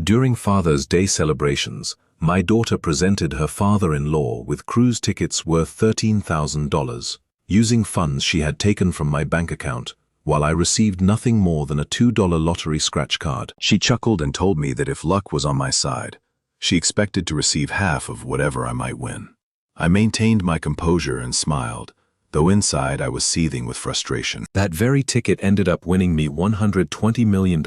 During Father's Day celebrations, my daughter presented her father-in-law with cruise tickets worth $13,000, using funds she had taken from my bank account, while I received nothing more than a $2 lottery scratch card. She chuckled and told me that if luck was on my side, she expected to receive half of whatever I might win. I maintained my composure and smiled, though inside I was seething with frustration. That very ticket ended up winning me $120 million,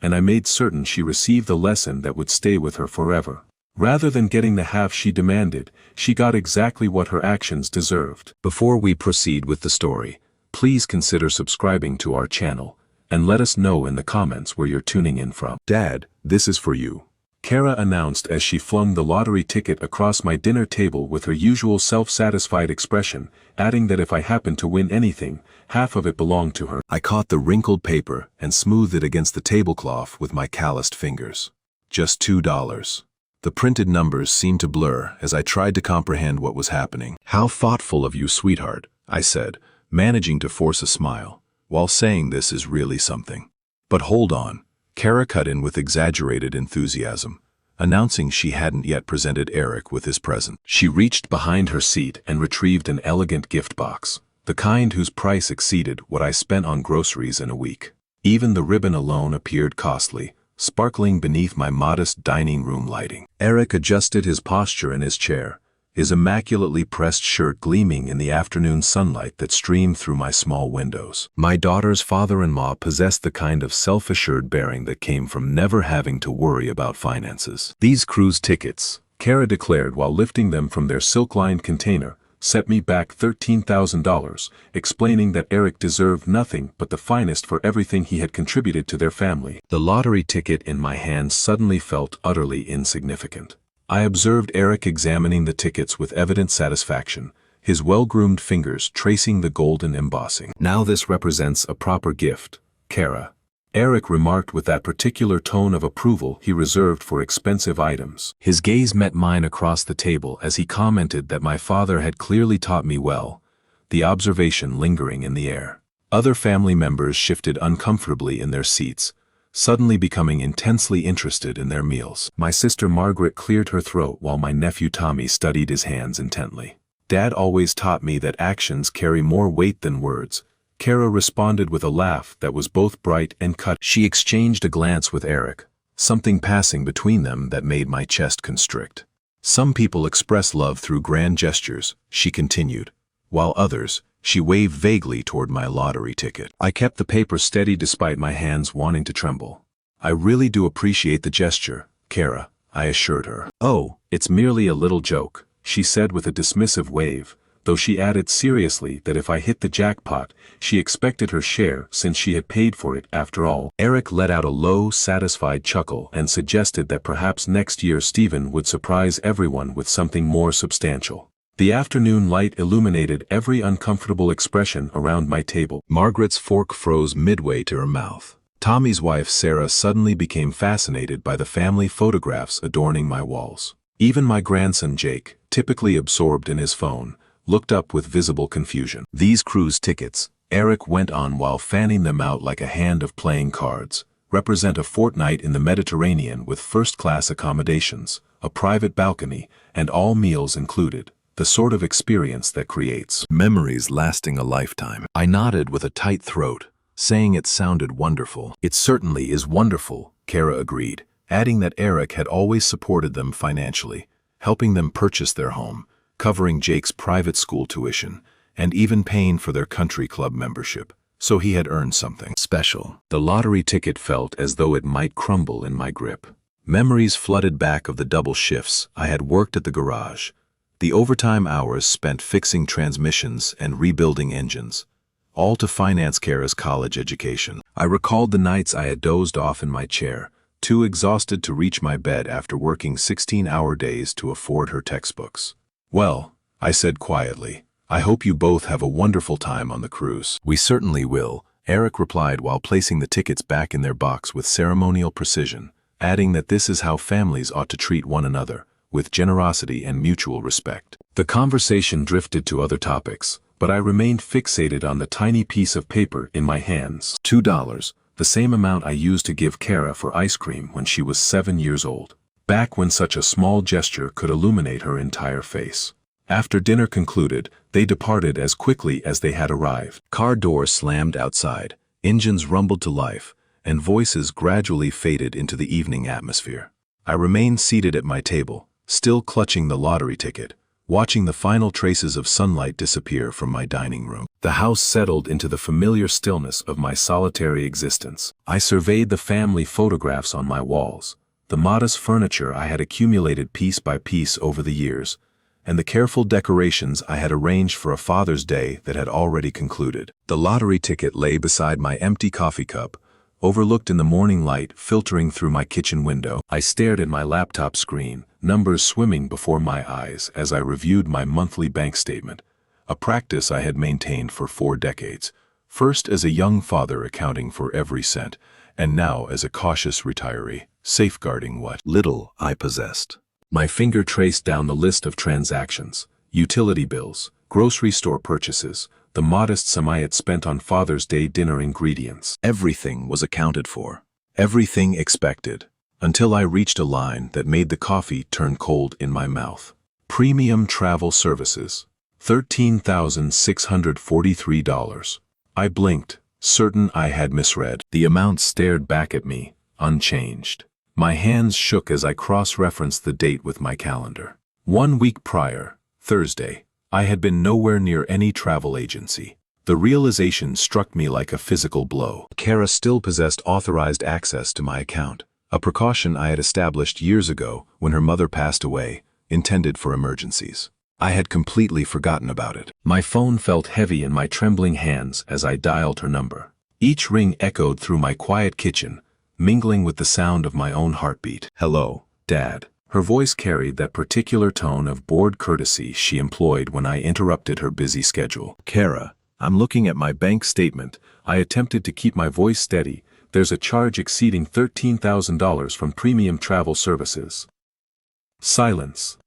and I made certain she received the lesson that would stay with her forever. Rather than getting the half she demanded, she got exactly what her actions deserved. Before we proceed with the story, please consider subscribing to our channel, and let us know in the comments where you're tuning in from. Dad, this is for you, Kara announced as she flung the lottery ticket across my dinner table with her usual self-satisfied expression, adding that if I happened to win anything, half of it belonged to her. I caught the wrinkled paper and smoothed it against the tablecloth with my calloused fingers. Just $2. The printed numbers seemed to blur as I tried to comprehend what was happening. "How thoughtful of you, sweetheart," I said, managing to force a smile. "While saying this is really something." But hold on. Kara cut in with exaggerated enthusiasm, announcing she hadn't yet presented Eric with his present. She reached behind her seat and retrieved an elegant gift box, the kind whose price exceeded what I spent on groceries in a week. Even the ribbon alone appeared costly, sparkling beneath my modest dining room lighting. Eric adjusted his posture in his chair, his immaculately pressed shirt gleaming in the afternoon sunlight that streamed through my small windows. My daughter's father-in-law possessed the kind of self-assured bearing that came from never having to worry about finances. "These cruise tickets," Kara declared while lifting them from their silk-lined container, "set me back $13,000, explaining that Eric deserved nothing but the finest for everything he had contributed to their family." The lottery ticket in my hand suddenly felt utterly insignificant. I observed Eric examining the tickets with evident satisfaction, his well-groomed fingers tracing the golden embossing. "Now this represents a proper gift, Kara," Eric remarked with that particular tone of approval he reserved for expensive items. His gaze met mine across the table as he commented that my father had clearly taught me well, the observation lingering in the air. Other family members shifted uncomfortably in their seats, suddenly becoming intensely interested in their meals. My sister Margaret cleared her throat while my nephew Tommy studied his hands intently. "Dad always taught me that actions carry more weight than words," Kara responded with a laugh that was both bright and cut. She exchanged a glance with Eric, something passing between them that made my chest constrict. "Some people express love through grand gestures," she continued, while others, she waved vaguely toward my lottery ticket. I kept the paper steady despite my hands wanting to tremble. "I really do appreciate the gesture, Kara," I assured her. "Oh, it's merely a little joke," she said with a dismissive wave, though she added seriously that if I hit the jackpot, she expected her share since she had paid for it after all. Eric let out a low, satisfied chuckle and suggested that perhaps next year Stephen would surprise everyone with something more substantial. The afternoon light illuminated every uncomfortable expression around my table. Margaret's fork froze midway to her mouth. Tommy's wife Sarah suddenly became fascinated by the family photographs adorning my walls. Even my grandson Jake, typically absorbed in his phone, looked up with visible confusion. "These cruise tickets," Eric went on while fanning them out like a hand of playing cards, "represent a fortnight in the Mediterranean with first-class accommodations, a private balcony, and all meals included. The sort of experience that creates memories lasting a lifetime." I nodded with a tight throat, saying it sounded wonderful. "It certainly is wonderful," Kara agreed, adding that Eric had always supported them financially, helping them purchase their home, covering Jake's private school tuition, and even paying for their country club membership, so he had earned something special. The lottery ticket felt as though it might crumble in my grip. Memories flooded back of the double shifts I had worked at the garage, the overtime hours spent fixing transmissions and rebuilding engines, all to finance Kara's college education. I recalled the nights I had dozed off in my chair, too exhausted to reach my bed after working 16-hour days to afford her textbooks. "Well," I said quietly, "I hope you both have a wonderful time on the cruise." "We certainly will," Eric replied while placing the tickets back in their box with ceremonial precision, adding that this is how families ought to treat one another, with generosity and mutual respect. The conversation drifted to other topics, but I remained fixated on the tiny piece of paper in my hands. $2, the same amount I used to give Kara for ice cream when she was 7 years old. Back when such a small gesture could illuminate her entire face. After dinner concluded, they departed as quickly as they had arrived. Car doors slammed outside, engines rumbled to life, and voices gradually faded into the evening atmosphere. I remained seated at my table, still clutching the lottery ticket, watching the final traces of sunlight disappear from my dining room. The house settled into the familiar stillness of my solitary existence. I surveyed the family photographs on my walls, the modest furniture I had accumulated piece by piece over the years, and the careful decorations I had arranged for a Father's Day that had already concluded. The lottery ticket lay beside my empty coffee cup, overlooked in the morning light filtering through my kitchen window. I stared at my laptop screen, numbers swimming before my eyes as I reviewed my monthly bank statement, a practice I had maintained for 4 decades, first as a young father accounting for every cent, and now as a cautious retiree, safeguarding what little I possessed. My finger traced down the list of transactions, utility bills, grocery store purchases, the modest sum I had spent on Father's Day dinner ingredients. Everything was accounted for, everything expected, until I reached a line that made the coffee turn cold in my mouth. Premium travel services, $13,643. I blinked, certain I had misread. The amount stared back at me, unchanged. My hands shook as I cross-referenced the date with my calendar. 1 week prior, Thursday, I had been nowhere near any travel agency. The realization struck me like a physical blow. Kara still possessed authorized access to my account, a precaution I had established years ago when her mother passed away, intended for emergencies. I had completely forgotten about it. My phone felt heavy in my trembling hands as I dialed her number. Each ring echoed through my quiet kitchen, mingling with the sound of my own heartbeat. "Hello, Dad." Her voice carried that particular tone of bored courtesy she employed when I interrupted her busy schedule. "Kara, I'm looking at my bank statement." I attempted to keep my voice steady. "There's a charge exceeding $13,000 from premium travel services." Silence.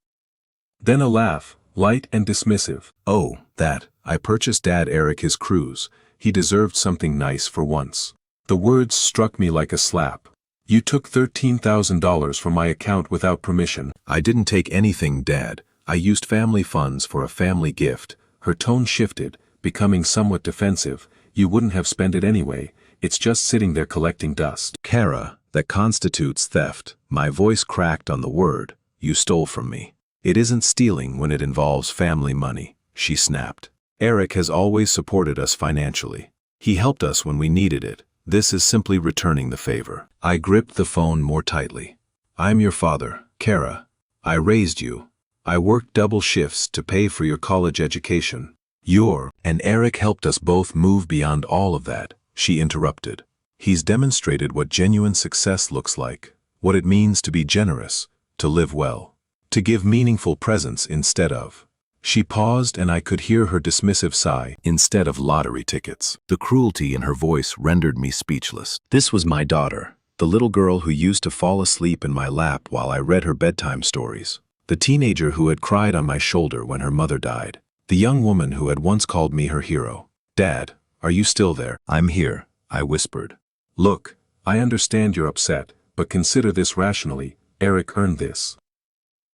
Then a laugh, light and dismissive. "Oh, that. I purchased Dad Eric his cruise. He deserved something nice for once." The words struck me like a slap. "You took $13,000 from my account without permission." "I didn't take anything, Dad. I used family funds for a family gift." Her tone shifted, becoming somewhat defensive. "You wouldn't have spent it anyway. It's just sitting there collecting dust." "Kara, that constitutes theft." My voice cracked on the word. "You stole from me." "It isn't stealing when it involves family money," she snapped. "Eric has always supported us financially. He helped us when we needed it. This is simply returning the favor." I gripped the phone more tightly. "I'm your father, Kara. I raised you. I worked double shifts to pay for your college education. And Eric helped us both move beyond all of that," she interrupted. "He's demonstrated what genuine success looks like, what it means to be generous, to live well, to give meaningful presents instead of." She paused and I could hear her dismissive sigh, "instead of lottery tickets." The cruelty in her voice rendered me speechless. This was my daughter, the little girl who used to fall asleep in my lap while I read her bedtime stories, the teenager who had cried on my shoulder when her mother died, the young woman who had once called me her hero. "Dad, are you still there?" "I'm here," I whispered. "Look, I understand you're upset, but consider this rationally. Eric earned this.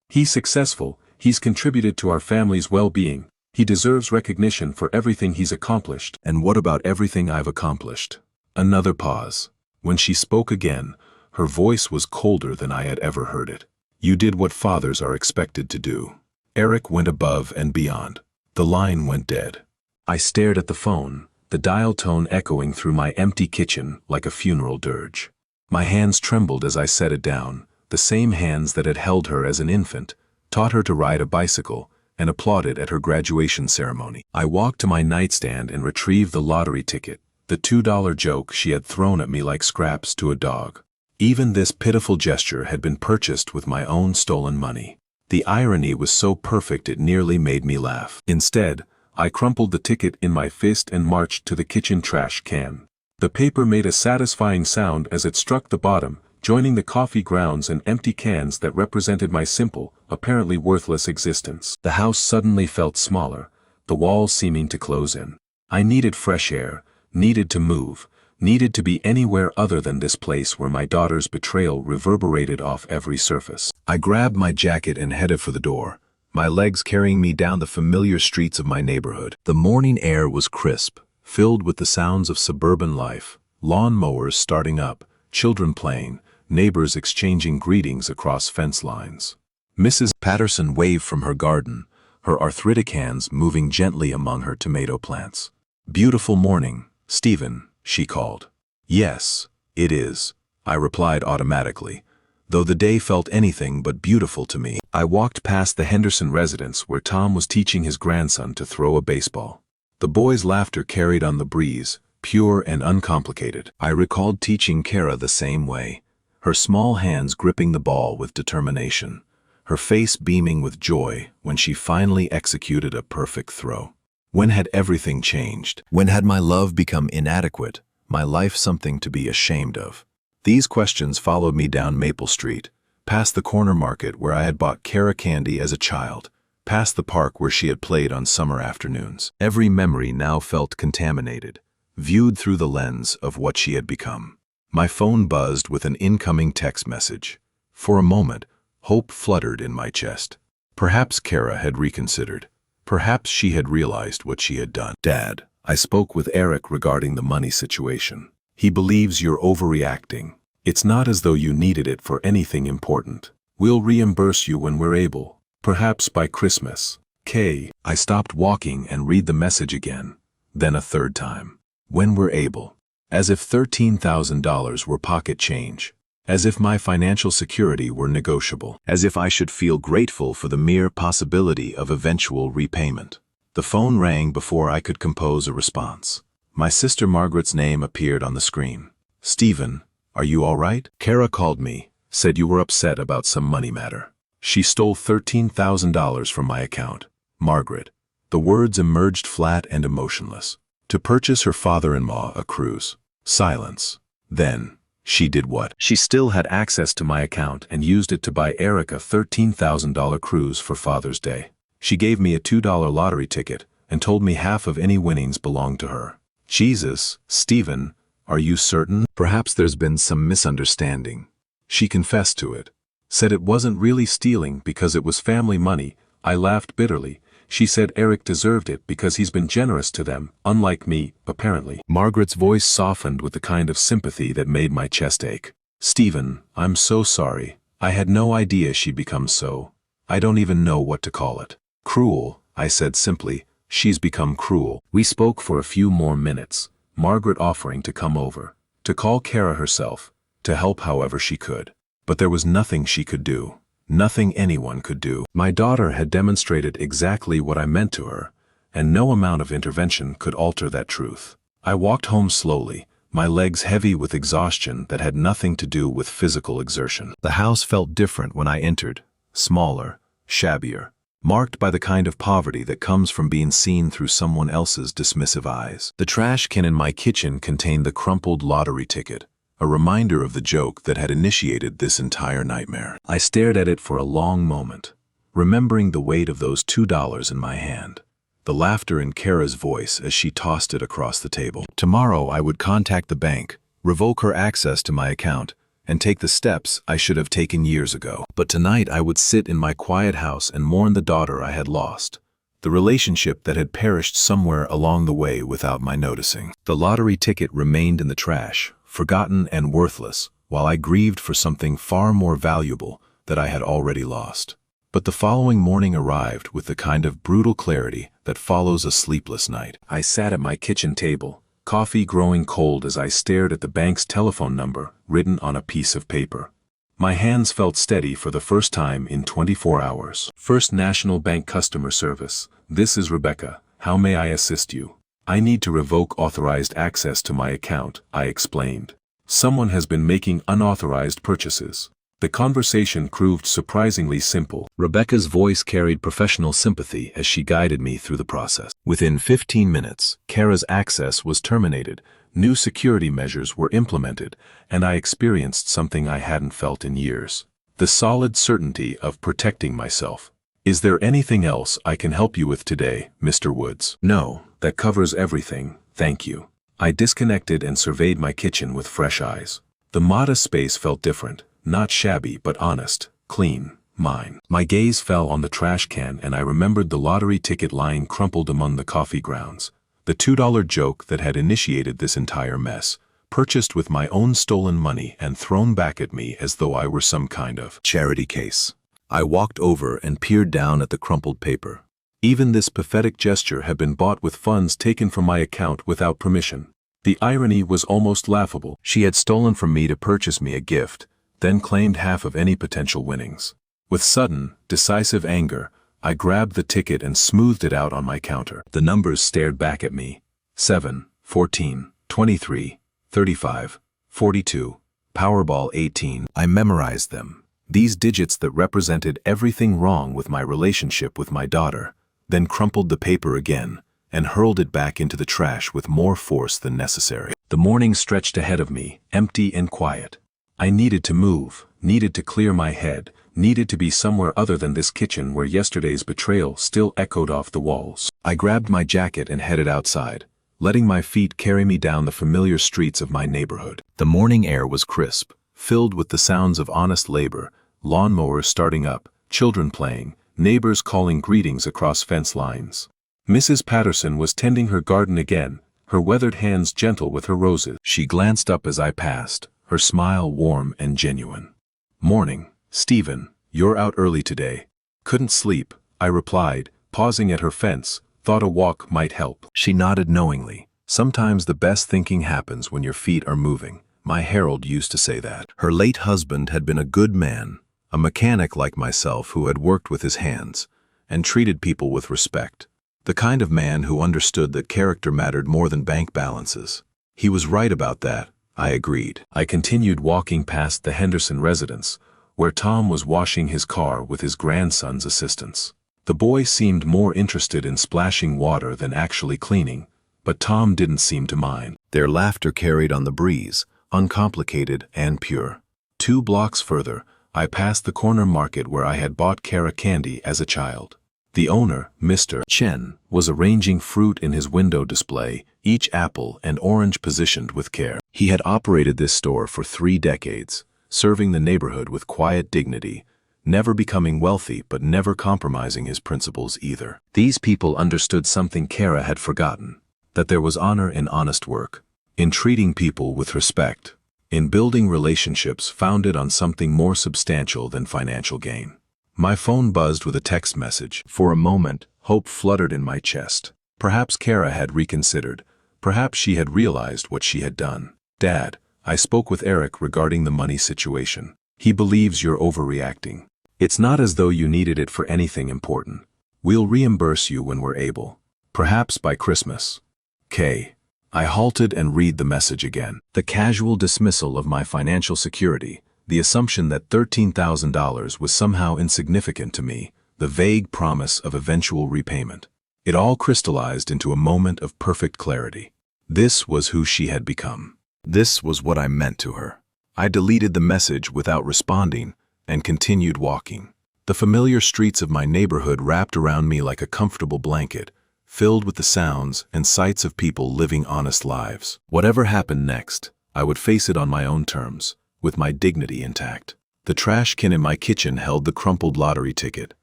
He's successful. He's contributed to our family's well-being. He deserves recognition for everything he's accomplished." "And what about everything I've accomplished?" Another pause. When she spoke again, her voice was colder than I had ever heard it. "You did what fathers are expected to do." Eric went above and beyond. The line went dead. I stared at the phone, the dial tone echoing through my empty kitchen like a funeral dirge. My hands trembled as I set it down, the same hands that had held her as an infant, taught her to ride a bicycle, and applauded at her graduation ceremony. I walked to my nightstand and retrieved the lottery ticket, the $2 joke she had thrown at me like scraps to a dog. Even this pitiful gesture had been purchased with my own stolen money. The irony was so perfect it nearly made me laugh. Instead, I crumpled the ticket in my fist and marched to the kitchen trash can. The paper made a satisfying sound as it struck the bottom, joining the coffee grounds and empty cans that represented my simple, apparently worthless existence. The house suddenly felt smaller, the walls seeming to close in. I needed fresh air, needed to move, needed to be anywhere other than this place where my daughter's betrayal reverberated off every surface. I grabbed my jacket and headed for the door, my legs carrying me down the familiar streets of my neighborhood. The morning air was crisp, filled with the sounds of suburban life, lawn mowers starting up, children playing, neighbors exchanging greetings across fence lines. Mrs. Patterson waved from her garden, her arthritic hands moving gently among her tomato plants. "Beautiful morning, Stephen," she called. "Yes, it is," I replied automatically, though the day felt anything but beautiful to me. I walked past the Henderson residence where Tom was teaching his grandson to throw a baseball. The boy's laughter carried on the breeze, pure and uncomplicated. I recalled teaching Kara the same way, her small hands gripping the ball with determination, her face beaming with joy when she finally executed a perfect throw. When had everything changed? When had my love become inadequate, my life something to be ashamed of? These questions followed me down Maple Street, past the corner market where I had bought Kara candy as a child, past the park where she had played on summer afternoons. Every memory now felt contaminated, viewed through the lens of what she had become. My phone buzzed with an incoming text message. For a moment, hope fluttered in my chest. Perhaps Kara had reconsidered. Perhaps she had realized what she had done. "Dad, I spoke with Eric regarding the money situation. He believes you're overreacting. It's not as though you needed it for anything important. We'll reimburse you when we're able, perhaps by Christmas. Kay." I stopped walking and read the message again, then a third time. When we're able. As if $13,000 were pocket change. As if my financial security were negotiable. As if I should feel grateful for the mere possibility of eventual repayment. The phone rang before I could compose a response. My sister Margaret's name appeared on the screen. "Stephen, are you all right?" "Kara called me, said you were upset about some money matter. She stole $13,000 from my account. Margaret." The words emerged flat and emotionless. "To purchase her father-in-law a cruise." Silence. Then, she did what? She still had access to my account and used it to buy Eric a $13,000 cruise for Father's Day. She gave me a $2 lottery ticket and told me half of any winnings belonged to her. Jesus, Stephen, are you certain? Perhaps there's been some misunderstanding. She confessed to it. Said it wasn't really stealing because it was family money. I laughed bitterly. She said Eric deserved it because he's been generous to them, unlike me, apparently. Margaret's voice softened with the kind of sympathy that made my chest ache. "Stephen, I'm so sorry. I had no idea she'd become so. I don't even know what to call it." "Cruel," I said simply. "She's become cruel." We spoke for a few more minutes, Margaret offering to come over, to call Kara herself, to help however she could. But there was nothing she could do. Nothing anyone could do. My daughter had demonstrated exactly what I meant to her, and no amount of intervention could alter that truth. I walked home slowly, my legs heavy with exhaustion that had nothing to do with physical exertion. The house felt different when I entered, smaller, shabbier, marked by the kind of poverty that comes from being seen through someone else's dismissive eyes. The trash can in my kitchen contained the crumpled lottery ticket, a reminder of the joke that had initiated this entire nightmare. I stared at it for a long moment, remembering the weight of those $2 in my hand, the laughter in Kara's voice as she tossed it across the table. Tomorrow I would contact the bank, revoke her access to my account, and take the steps I should have taken years ago. But tonight I would sit in my quiet house and mourn the daughter I had lost, the relationship that had perished somewhere along the way without my noticing. The lottery ticket remained in the trash, forgotten and worthless, while I grieved for something far more valuable that I had already lost. But the following morning arrived with the kind of brutal clarity that follows a sleepless night. I sat at my kitchen table, coffee growing cold as I stared at the bank's telephone number written on a piece of paper. My hands felt steady for the first time in 24 hours. "First National Bank Customer Service. This is Rebecca. How may I assist you?" "I need to revoke authorized access to my account," I explained. "Someone has been making unauthorized purchases." The conversation proved surprisingly simple. Rebecca's voice carried professional sympathy as she guided me through the process. Within 15 minutes, Kara's access was terminated, new security measures were implemented, and I experienced something I hadn't felt in years. The solid certainty of protecting myself. "Is there anything else I can help you with today, Mr. Woods?" "No, that covers everything, thank you." I disconnected and surveyed my kitchen with fresh eyes. The modest space felt different, not shabby but honest, clean, mine. My gaze fell on the trash can and I remembered the lottery ticket lying crumpled among the coffee grounds. The $2 joke that had initiated this entire mess, purchased with my own stolen money and thrown back at me as though I were some kind of charity case. I walked over and peered down at the crumpled paper. Even this pathetic gesture had been bought with funds taken from my account without permission. The irony was almost laughable. She had stolen from me to purchase me a gift, then claimed half of any potential winnings. With sudden, decisive anger, I grabbed the ticket and smoothed it out on my counter. The numbers stared back at me. 7, 14, 23, 35, 42, Powerball 18. I memorized them. These digits that represented everything wrong with my relationship with my daughter, then crumpled the paper again and hurled it back into the trash with more force than necessary. The morning stretched ahead of me, empty and quiet. I needed to move, needed to clear my head, needed to be somewhere other than this kitchen where yesterday's betrayal still echoed off the walls. I grabbed my jacket and headed outside, letting my feet carry me down the familiar streets of my neighborhood. The morning air was crisp, filled with the sounds of honest labor, lawnmowers starting up, children playing, neighbors calling greetings across fence lines. Mrs. Patterson was tending her garden again, her weathered hands gentle with her roses. She glanced up as I passed, her smile warm and genuine. "Morning, Stephen, you're out early today." "Couldn't sleep," I replied, pausing at her fence, thought a walk might help. She nodded knowingly. "Sometimes the best thinking happens when your feet are moving." My Harold used to say that. Her late husband had been a good man, a mechanic like myself who had worked with his hands, and treated people with respect. The kind of man who understood that character mattered more than bank balances. He was right about that, I agreed. I continued walking past the Henderson residence, where Tom was washing his car with his grandson's assistance. The boy seemed more interested in splashing water than actually cleaning, but Tom didn't seem to mind. Their laughter carried on the breeze, uncomplicated and pure. 2 blocks further, I passed the corner market where I had bought Kara candy as a child. The owner, Mr. Chen, was arranging fruit in his window display, each apple and orange positioned with care. He had operated this store for 3 decades, serving the neighborhood with quiet dignity, never becoming wealthy but never compromising his principles either. These people understood something Kara had forgotten, that there was honor in honest work, in treating people with respect, in building relationships founded on something more substantial than financial gain. My phone buzzed with a text message. For a moment, hope fluttered in my chest. Perhaps Kara had reconsidered. Perhaps she had realized what she had done. "Dad, I spoke with Eric regarding the money situation. He believes you're overreacting. It's not as though you needed it for anything important. We'll reimburse you when we're able. Perhaps by Christmas. K." I halted and read the message again. The casual dismissal of my financial security, the assumption that $13,000 was somehow insignificant to me, the vague promise of eventual repayment. It all crystallized into a moment of perfect clarity. This was who she had become. This was what I meant to her. I deleted the message without responding and continued walking. The familiar streets of my neighborhood wrapped around me like a comfortable blanket, filled with the sounds and sights of people living honest lives. Whatever happened next, I would face it on my own terms, with my dignity intact. The trash can in my kitchen held the crumpled lottery ticket,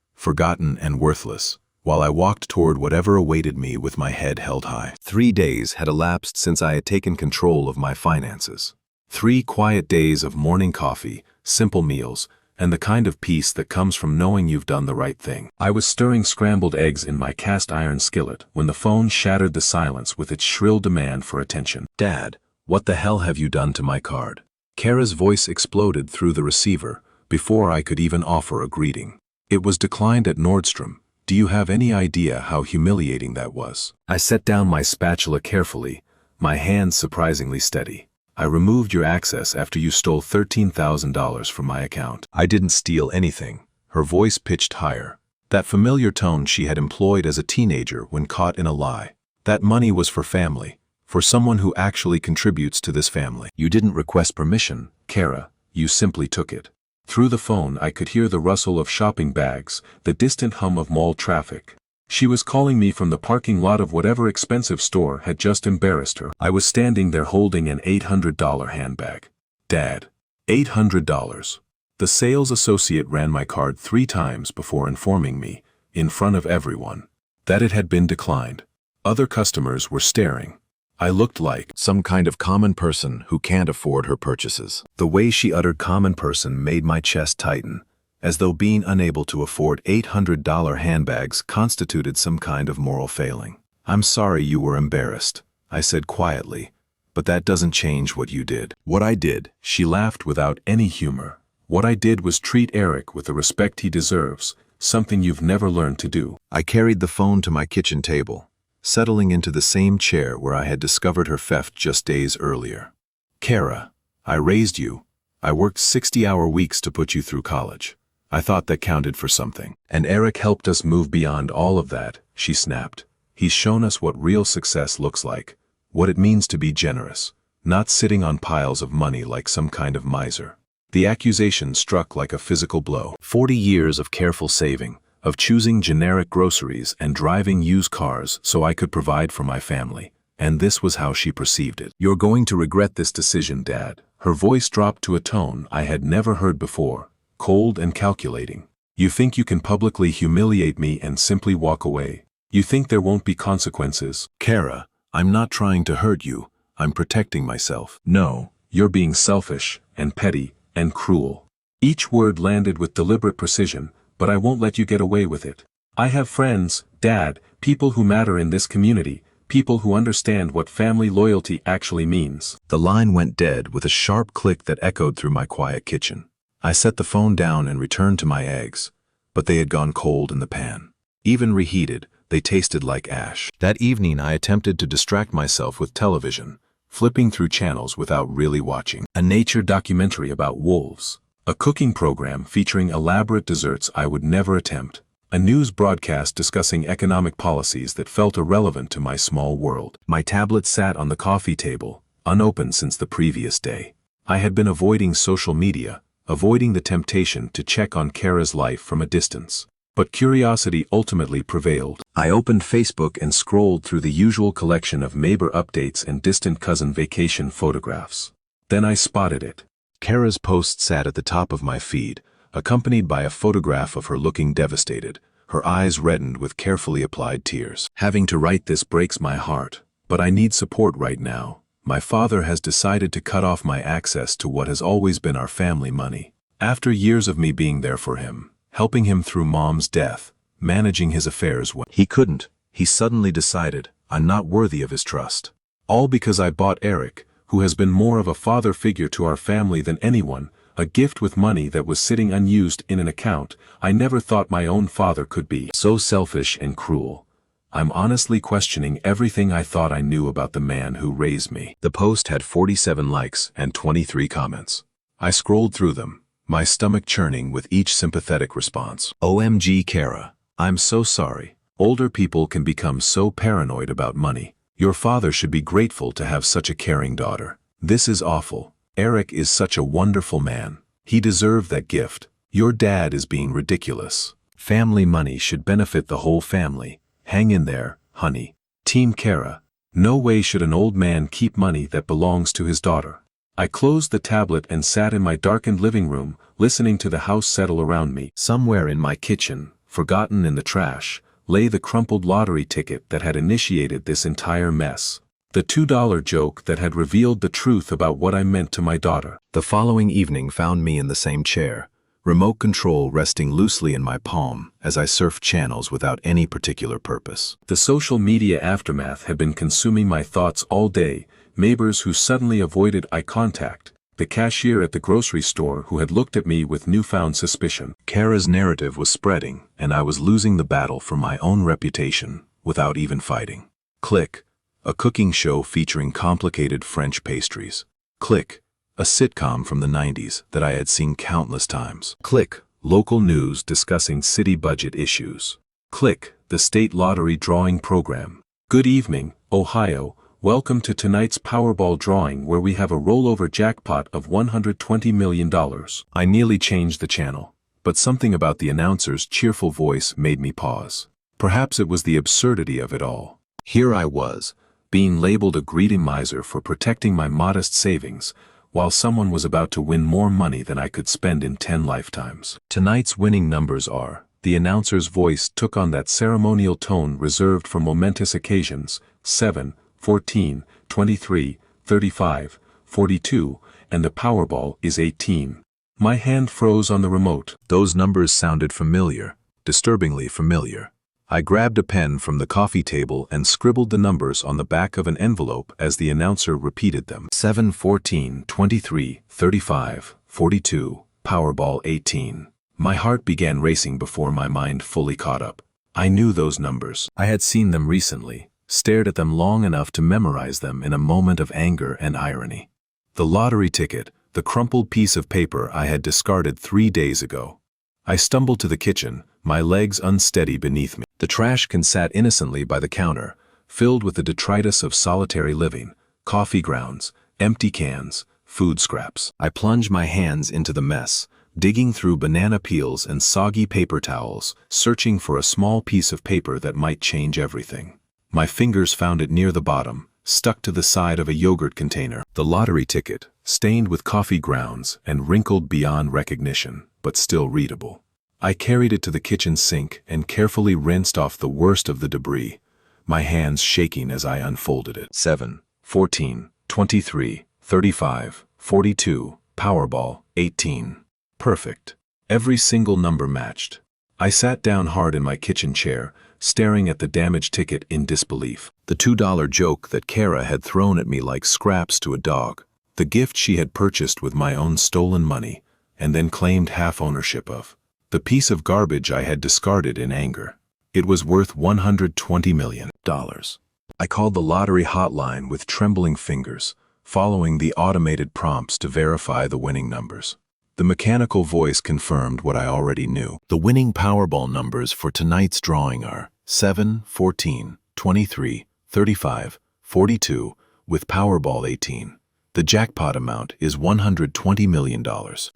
forgotten and worthless, while I walked toward whatever awaited me with my head held high. 3 days had elapsed since I had taken control of my finances. 3 quiet days of morning coffee, simple meals, and the kind of peace that comes from knowing you've done the right thing. I was stirring scrambled eggs in my cast-iron skillet when the phone shattered the silence with its shrill demand for attention. "Dad, what the hell have you done to my card?" Kara's voice exploded through the receiver before I could even offer a greeting. "It was declined at Nordstrom. Do you have any idea how humiliating that was?" I set down my spatula carefully, my hands surprisingly steady. "I removed your access after you stole $13,000 from my account." "I didn't steal anything." Her voice pitched higher, that familiar tone she had employed as a teenager when caught in a lie. "That money was for family, for someone who actually contributes to this family. You didn't request permission, Kara, you simply took it." Through the phone I could hear the rustle of shopping bags, the distant hum of mall traffic. She was calling me from the parking lot of whatever expensive store had just embarrassed her. I was standing there holding an $800 handbag. Dad. $800. The sales associate ran my card 3 times before informing me, in front of everyone, that it had been declined. Other customers were staring. I looked like some kind of common person who can't afford her purchases. The way she uttered common person made my chest tighten, as though being unable to afford $800 handbags constituted some kind of moral failing. I'm sorry you were embarrassed, I said quietly, but that doesn't change what you did. What I did, she laughed without any humor. What I did was treat Eric with the respect he deserves, something you've never learned to do. I carried the phone to my kitchen table, settling into the same chair where I had discovered her theft just days earlier. Kara, I raised you. I worked 60-hour weeks to put you through college. I thought that counted for something. And Eric helped us move beyond all of that, she snapped. He's shown us what real success looks like, what it means to be generous, not sitting on piles of money like some kind of miser. The accusation struck like a physical blow. 40 years of careful saving, of choosing generic groceries and driving used cars so I could provide for my family. And this was how she perceived it. You're going to regret this decision, Dad. Her voice dropped to a tone I had never heard before. Cold and calculating. You think you can publicly humiliate me and simply walk away. You think there won't be consequences. Kara, I'm not trying to hurt you. I'm protecting myself. No, you're being selfish and petty and cruel. Each word landed with deliberate precision, but I won't let you get away with it. I have friends, Dad, people who matter in this community, people who understand what family loyalty actually means. The line went dead with a sharp click that echoed through my quiet kitchen. I set the phone down and returned to my eggs, but they had gone cold in the pan. Even reheated, they tasted like ash. That evening I attempted to distract myself with television, flipping through channels without really watching. A nature documentary about wolves. A cooking program featuring elaborate desserts I would never attempt. A news broadcast discussing economic policies that felt irrelevant to my small world. My tablet sat on the coffee table, unopened since the previous day. I had been avoiding social media, avoiding the temptation to check on Kara's life from a distance. But curiosity ultimately prevailed. I opened Facebook and scrolled through the usual collection of neighbor updates and distant cousin vacation photographs. Then I spotted it. Kara's post sat at the top of my feed, accompanied by a photograph of her looking devastated, her eyes reddened with carefully applied tears. Having to write this breaks my heart, but I need support right now. My father has decided to cut off my access to what has always been our family money. After years of me being there for him, helping him through Mom's death, managing his affairs when he couldn't, he suddenly decided I'm not worthy of his trust. All because I bought Eric, who has been more of a father figure to our family than anyone, a gift with money that was sitting unused in an account I never thought my own father could be. So selfish and cruel. I'm honestly questioning everything I thought I knew about the man who raised me. The post had 47 likes and 23 comments. I scrolled through them, my stomach churning with each sympathetic response. OMG Kara, I'm so sorry. Older people can become so paranoid about money. Your father should be grateful to have such a caring daughter. This is awful. Eric is such a wonderful man. He deserved that gift. Your dad is being ridiculous. Family money should benefit the whole family. Hang in there, honey. Team Kara. No way should an old man keep money that belongs to his daughter. I closed the tablet and sat in my darkened living room, listening to the house settle around me. Somewhere in my kitchen, forgotten in the trash, lay the crumpled lottery ticket that had initiated this entire mess. The $2 joke that had revealed the truth about what I meant to my daughter. The following evening found me in the same chair, remote control resting loosely in my palm as I surfed channels without any particular purpose. The social media aftermath had been consuming my thoughts all day, neighbors who suddenly avoided eye contact, the cashier at the grocery store who had looked at me with newfound suspicion. Kara's narrative was spreading, and I was losing the battle for my own reputation without even fighting. Click, a cooking show featuring complicated French pastries. Click, a sitcom from the 90s that I had seen countless times. Click, local news discussing city budget issues. Click, the state lottery drawing program. Good evening, Ohio. Welcome to tonight's Powerball drawing where we have a rollover jackpot of $120 million. I nearly changed the channel, but something about the announcer's cheerful voice made me pause. Perhaps it was the absurdity of it all. Here I was, being labeled a greedy miser for protecting my modest savings, while someone was about to win more money than I could spend in 10 lifetimes. Tonight's winning numbers are, the announcer's voice took on that ceremonial tone reserved for momentous occasions, 7, 14, 23, 35, 42, and the Powerball is 18. My hand froze on the remote. Those numbers sounded familiar, disturbingly familiar. I grabbed a pen from the coffee table and scribbled the numbers on the back of an envelope as the announcer repeated them. 7, 14, 23, 35, 42, Powerball 18. My heart began racing before my mind fully caught up. I knew those numbers. I had seen them recently, stared at them long enough to memorize them in a moment of anger and irony. The lottery ticket, the crumpled piece of paper I had discarded 3 days ago. I stumbled to the kitchen, my legs unsteady beneath me. The trash can sat innocently by the counter, filled with the detritus of solitary living, coffee grounds, empty cans, food scraps. I plunged my hands into the mess, digging through banana peels and soggy paper towels, searching for a small piece of paper that might change everything. My fingers found it near the bottom, stuck to the side of a yogurt container. The lottery ticket, stained with coffee grounds and wrinkled beyond recognition, but still readable. I carried it to the kitchen sink and carefully rinsed off the worst of the debris, my hands shaking as I unfolded it. 7, 14, 23, 35, 42, Powerball, 18. Perfect. Every single number matched. I sat down hard in my kitchen chair, staring at the damaged ticket in disbelief. The $2 joke that Kara had thrown at me like scraps to a dog. The gift she had purchased with my own stolen money, and then claimed half ownership of. The piece of garbage I had discarded in anger. It was worth $120 million. I called the lottery hotline with trembling fingers, following the automated prompts to verify the winning numbers. The mechanical voice confirmed what I already knew. The winning Powerball numbers for tonight's drawing are 7, 14, 23, 35, 42, with Powerball 18. The jackpot amount is $120 million.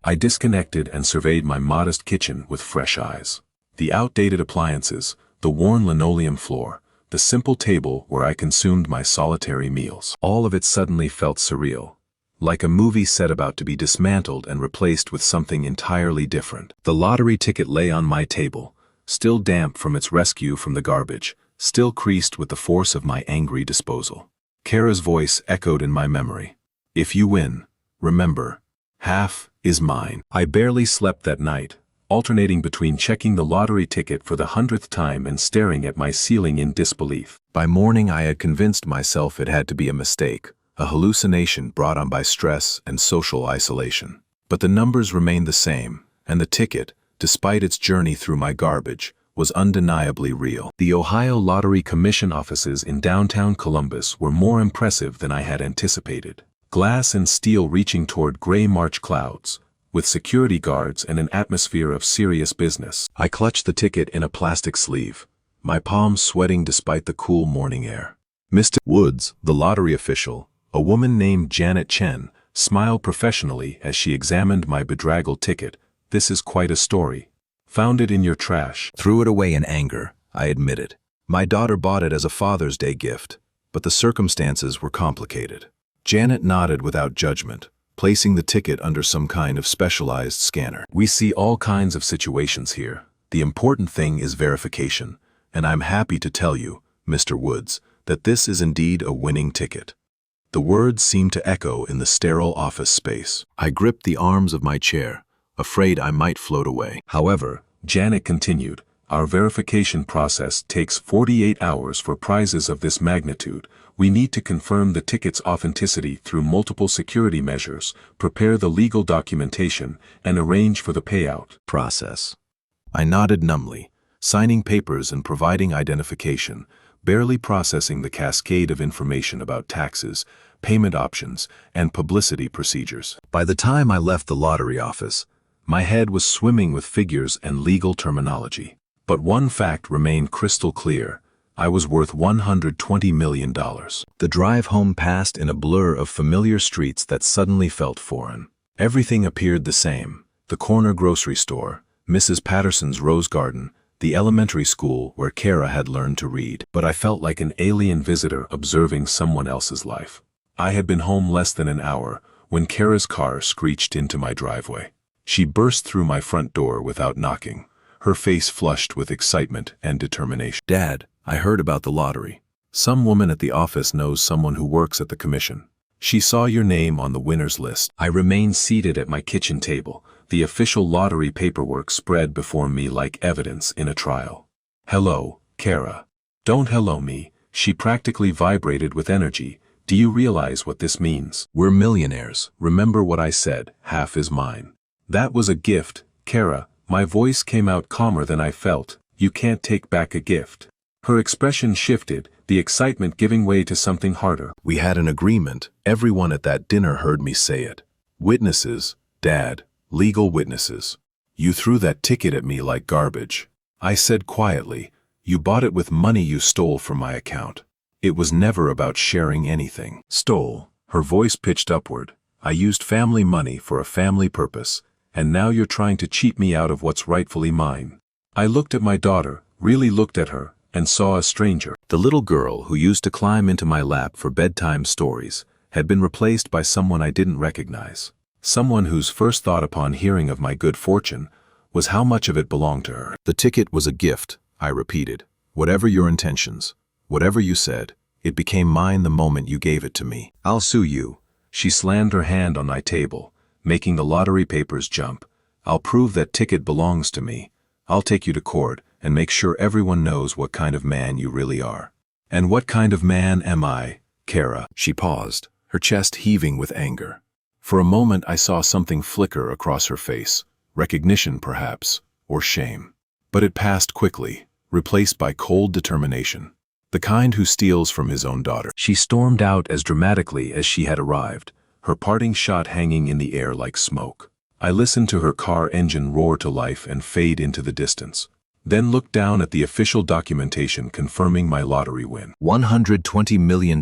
I disconnected and surveyed my modest kitchen with fresh eyes. The outdated appliances, the worn linoleum floor, the simple table where I consumed my solitary meals. All of it suddenly felt surreal, like a movie set about to be dismantled and replaced with something entirely different. The lottery ticket lay on my table, still damp from its rescue from the garbage, still creased with the force of my angry disposal. Kara's voice echoed in my memory. If you win, remember, half is mine. I barely slept that night, alternating between checking the lottery ticket for the 100th time and staring at my ceiling in disbelief. By morning I had convinced myself it had to be a mistake, a hallucination brought on by stress and social isolation. But the numbers remained the same, and the ticket, despite its journey through my garbage, was undeniably real. The Ohio Lottery Commission offices in downtown Columbus were more impressive than I had anticipated. Glass and steel reaching toward gray March clouds, with security guards and an atmosphere of serious business. I clutched the ticket in a plastic sleeve, my palms sweating despite the cool morning air. Mr. Woods, the lottery official, a woman named Janet Chen, smiled professionally as she examined my bedraggled ticket. This is quite a story. Found it in your trash. Threw it away in anger, I admitted. My daughter bought it as a Father's Day gift, but the circumstances were complicated. Janet nodded without judgment, placing the ticket under some kind of specialized scanner. We see all kinds of situations here. The important thing is verification, and I'm happy to tell you, Mr. Woods, that this is indeed a winning ticket. The words seemed to echo in the sterile office space. I gripped the arms of my chair, afraid I might float away. However, Janet continued, our verification process takes 48 hours for prizes of this magnitude. We need to confirm the ticket's authenticity through multiple security measures, prepare the legal documentation, and arrange for the payout process. I nodded numbly, signing papers and providing identification, barely processing the cascade of information about taxes, payment options, and publicity procedures. By the time I left the lottery office, my head was swimming with figures and legal terminology. But one fact remained crystal clear. I was worth $120 million. The drive home passed in a blur of familiar streets that suddenly felt foreign. Everything appeared the same. The corner grocery store, Mrs. Patterson's rose garden, the elementary school where Kara had learned to read. But I felt like an alien visitor observing someone else's life. I had been home less than an hour when Kara's car screeched into my driveway. She burst through my front door without knocking, her face flushed with excitement and determination. "Dad, I heard about the lottery. Some woman at the office knows someone who works at the commission. She saw your name on the winner's list." I remained seated at my kitchen table, the official lottery paperwork spread before me like evidence in a trial. "Hello, Kara." "Don't hello me," she practically vibrated with energy. "Do you realize what this means? "We're millionaires. Remember what I said, half is mine." "That was a gift, Kara." My voice came out calmer than I felt. "You can't take back a gift." Her expression shifted, the excitement giving way to something harder. "We had an agreement. Everyone at that dinner heard me say it. Witnesses, Dad, legal witnesses. You threw that ticket at me like garbage." I said quietly, "You bought it with money you stole from my account. It was never about sharing anything." "Stole." Her voice pitched upward. "I used family money for a family purpose, and now you're trying to cheat me out of what's rightfully mine." I looked at my daughter, really looked at her, and saw a stranger. The little girl who used to climb into my lap for bedtime stories had been replaced by someone I didn't recognize. Someone whose first thought upon hearing of my good fortune was how much of it belonged to her. "The ticket was a gift," I repeated. "Whatever your intentions, whatever you said, it became mine the moment you gave it to me. I'll sue you." She slammed her hand on my table, making the lottery papers jump. "I'll prove that ticket belongs to me. I'll take you to court and make sure everyone knows what kind of man you really are." "And what kind of man am I, Kara?" She paused, her chest heaving with anger. For a moment I saw something flicker across her face, recognition perhaps, or shame. But it passed quickly, replaced by cold determination. The kind who steals from his own daughter. She stormed out as dramatically as she had arrived, her parting shot hanging in the air like smoke. I listened to her car engine roar to life and fade into the distance, then looked down at the official documentation confirming my lottery win. $120 million,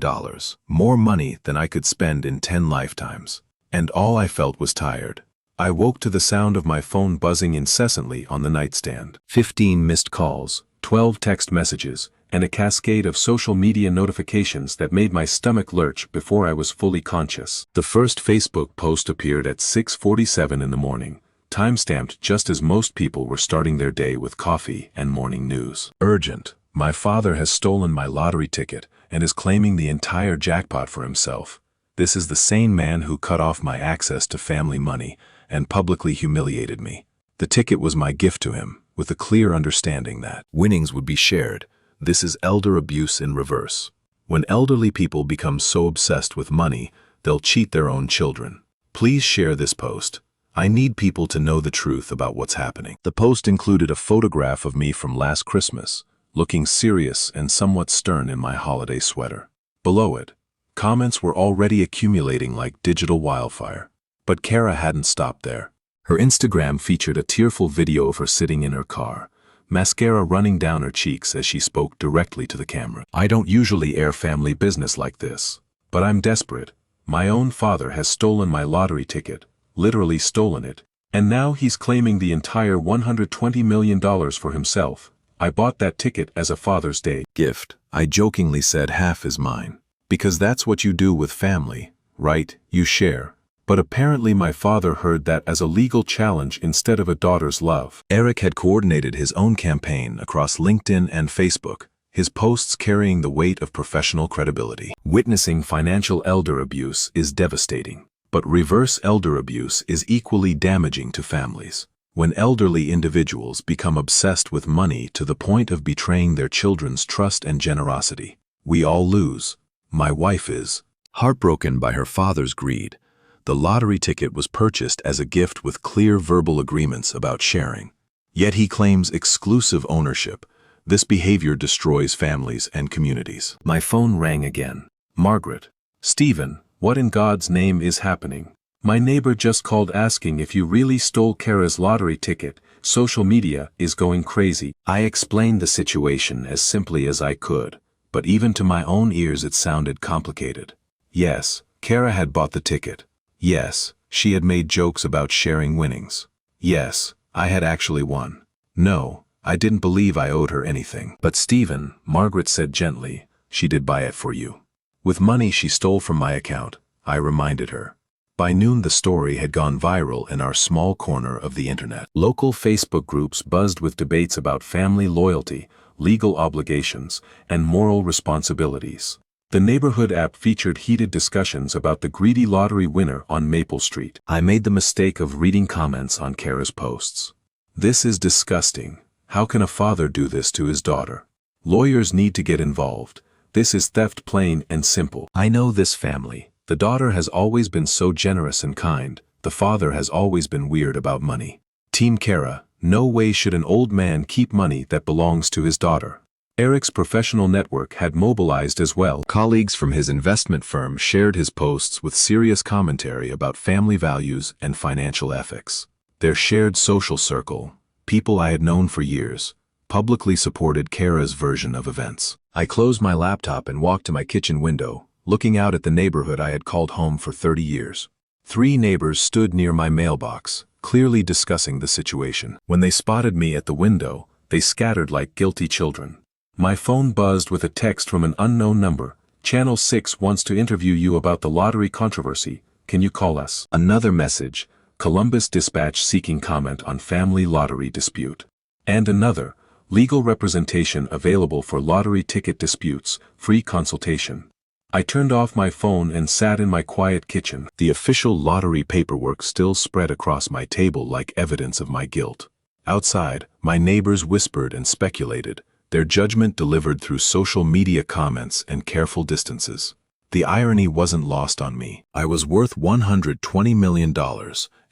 more money than I could spend in 10 lifetimes. And all I felt was tired. I woke to the sound of my phone buzzing incessantly on the nightstand. 15 missed calls, 12 text messages, and a cascade of social media notifications that made my stomach lurch before I was fully conscious. The first Facebook post appeared at 6:47 in the morning, time-stamped just as most people were starting their day with coffee and morning news. "Urgent. My father has stolen my lottery ticket and is claiming the entire jackpot for himself. This is the same man who cut off my access to family money and publicly humiliated me. The ticket was my gift to him, with a clear understanding that winnings would be shared. This is elder abuse in reverse. When elderly people become so obsessed with money, they'll cheat their own children. Please share this post. I need people to know the truth about what's happening." The post included a photograph of me from last Christmas, looking serious and somewhat stern in my holiday sweater. Below it, comments were already accumulating like digital wildfire. But Kara hadn't stopped there. Her Instagram featured a tearful video of her sitting in her car, mascara running down her cheeks as she spoke directly to the camera. "I don't usually air family business like this, but I'm desperate. My own father has stolen my lottery ticket, literally stolen it, and now he's claiming the entire $120 million for himself. I bought that ticket as a Father's Day gift." I jokingly said half is mine. "Because that's what you do with family, right? You share." But apparently my father heard that as a legal challenge instead of a daughter's love. Eric had coordinated his own campaign across LinkedIn and Facebook, his posts carrying the weight of professional credibility. Witnessing financial elder abuse is devastating, but reverse elder abuse is equally damaging to families. When elderly individuals become obsessed with money to the point of betraying their children's trust and generosity, we all lose. My wife is heartbroken by her father's greed. The lottery ticket was purchased as a gift with clear verbal agreements about sharing. Yet he claims exclusive ownership. This behavior destroys families and communities. My phone rang again. "Margaret." "Stephen, what in God's name is happening? My neighbor just called asking if you really stole Kara's lottery ticket. Social media is going crazy." I explained the situation as simply as I could, but even to my own ears it sounded complicated. Yes, Kara had bought the ticket. Yes, she had made jokes about sharing winnings. Yes, I had actually won. No, I didn't believe I owed her anything. But Stephen, Margaret said gently, she did buy it for you. With money she stole from my account, I reminded her. By noon the story had gone viral in our small corner of the internet. Local Facebook groups buzzed with debates about family loyalty, legal obligations, and moral responsibilities. The neighborhood app featured heated discussions about the greedy lottery winner on Maple Street. I made the mistake of reading comments on Kara's posts. This is disgusting. How can a father do this to his daughter? Lawyers need to get involved. This is theft plain and simple. I know this family. The daughter has always been so generous and kind. The father has always been weird about money. Team Kara, no way should an old man keep money that belongs to his daughter. Eric's professional network had mobilized as well. Colleagues from his investment firm shared his posts with serious commentary about family values and financial ethics. Their shared social circle, people I had known for years, publicly supported Kara's version of events. I closed my laptop and walked to my kitchen window, looking out at the neighborhood I had called home for 30 years. 3 neighbors stood near my mailbox, clearly discussing the situation. When they spotted me at the window, they scattered like guilty children. My phone buzzed with a text from an unknown number. Channel 6 wants to interview you about the lottery controversy. Can you call us? Another message. Columbus Dispatch seeking comment on family lottery dispute. And another. Legal representation available for lottery ticket disputes, free consultation. I turned off my phone and sat in my quiet kitchen. The official lottery paperwork still spread across my table like evidence of my guilt. Outside, my neighbors whispered and speculated, their judgment delivered through social media comments and careful distances. The irony wasn't lost on me. I was worth $120 million,